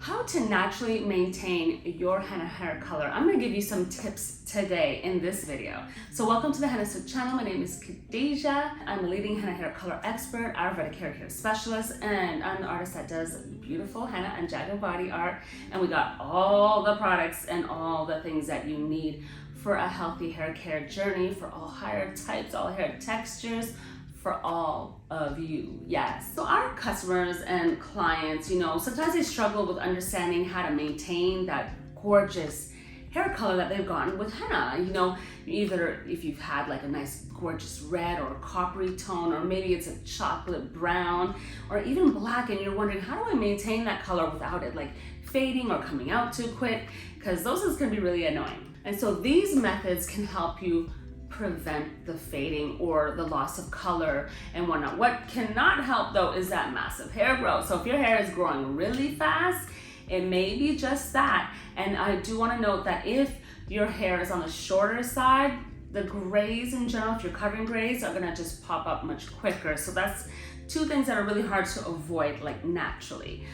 How to naturally maintain your henna hair color. I'm going to give you some tips today in this video. So welcome to the Hennasooq channel. My name is Khadija. I'm a leading henna hair color expert, Ayurvedic hair care specialist, and I'm the artist that does beautiful henna and jagged body art. And we got all the products and all the things that you need for a healthy hair care journey for all hair types, all hair textures, for all of you, yes. So our customers and clients, sometimes they struggle with understanding how to maintain that gorgeous hair color that they've gotten with henna. Either if you've had like a nice gorgeous red or coppery tone, or maybe it's a chocolate brown or even black, and you're wondering, how do I maintain that color without it like fading or coming out too quick? Because those is gonna be really annoying. And so these methods can help you prevent the fading or the loss of color and whatnot. What cannot help though is that massive hair growth. So if your hair is growing really fast, it may be just that. And I do want to note that if your hair is on the shorter side, the grays in general, if you're covering grays, are gonna just pop up much quicker. So that's two things that are really hard to avoid like naturally.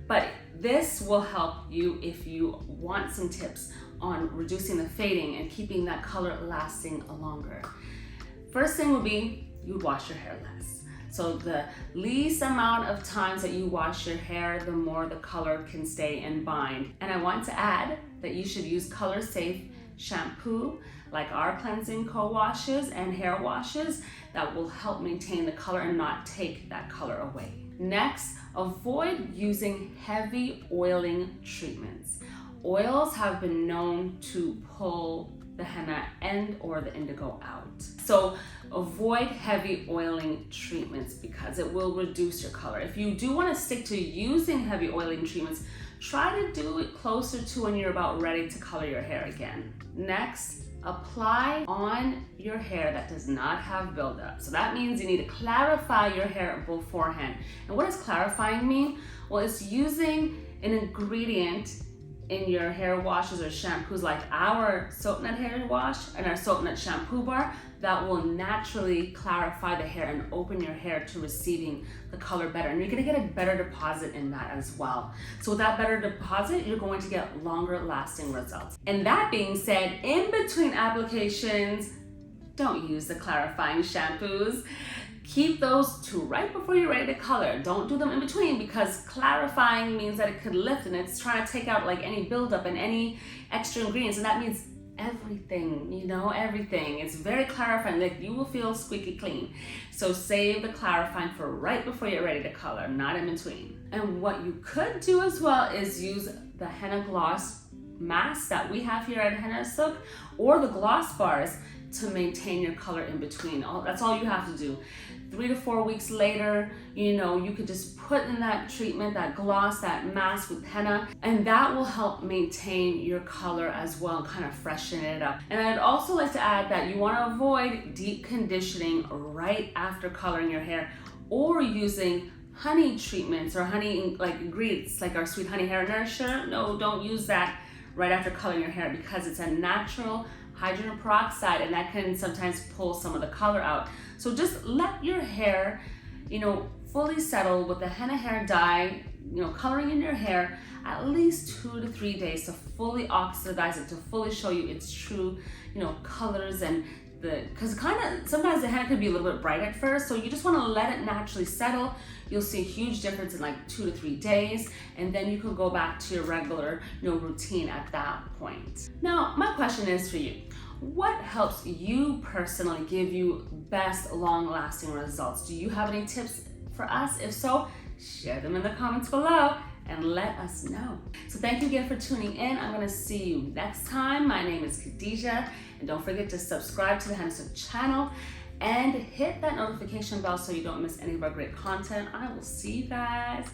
But this will help you if you want some tips on reducing the fading and keeping that color lasting longer. First thing would be you wash your hair less. So the least amount of times that you wash your hair, the more the color can stay and bind. And I want to add that you should use color safe shampoo like our cleansing co-washes and hair washes that will help maintain the color and not take that color away. Next, avoid using heavy oiling treatments. Oils have been known to pull the henna and or the indigo out. So avoid heavy oiling treatments because it will reduce your color. If you do want to stick to using heavy oiling treatments, try to do it closer to when you're about ready to color your hair again. Next, apply on your hair that does not have buildup. So that means you need to clarify your hair beforehand. And what does clarifying mean? Well, it's using an ingredient in your hair washes or shampoos like our soapnut hair wash and our soapnut shampoo bar that will naturally clarify the hair and open your hair to receiving the color better. And you're gonna get a better deposit in that as well. So with that better deposit, you're going to get longer lasting results. And that being said, in between applications, don't use the clarifying shampoos. Keep those to right before you're ready to color. Don't do them in between because clarifying means that it could lift and it's trying to take out like any buildup and any extra ingredients. And that means everything, everything. It's very clarifying, like you will feel squeaky clean. So save the clarifying for right before you're ready to color, not in between. And what you could do as well is use the henna gloss mask that we have here at Hennasooq or the gloss bars to maintain your color in between. That's all you have to do. 3 to 4 weeks later, you could just put in that treatment, that gloss, that mask with henna, and that will help maintain your color as well, kind of freshen it up. And I'd also like to add that you want to avoid deep conditioning right after coloring your hair or using honey treatments or honey like ingredients like our sweet honey hair nourisher. No, don't use that right after coloring your hair because it's a natural hydrogen peroxide and that can sometimes pull some of the color out. So just let your hair, fully settle with the henna hair dye, coloring in your hair at least 2 to 3 days to fully oxidize it, to fully show you its true, colors and because sometimes the henna could be a little bit bright at first, so you just want to let it naturally settle. You'll see a huge difference in like 2 to 3 days, and then you can go back to your regular, routine at that point. Now, my question is for you. What helps you personally give you best long-lasting results? Do you have any tips for us? If so, share them in the comments below and let us know. So thank you again for tuning in. I'm gonna see you next time. My name is Khadija, and don't forget to subscribe to the Hennasooq channel and hit that notification bell so you don't miss any of our great content. I will see you guys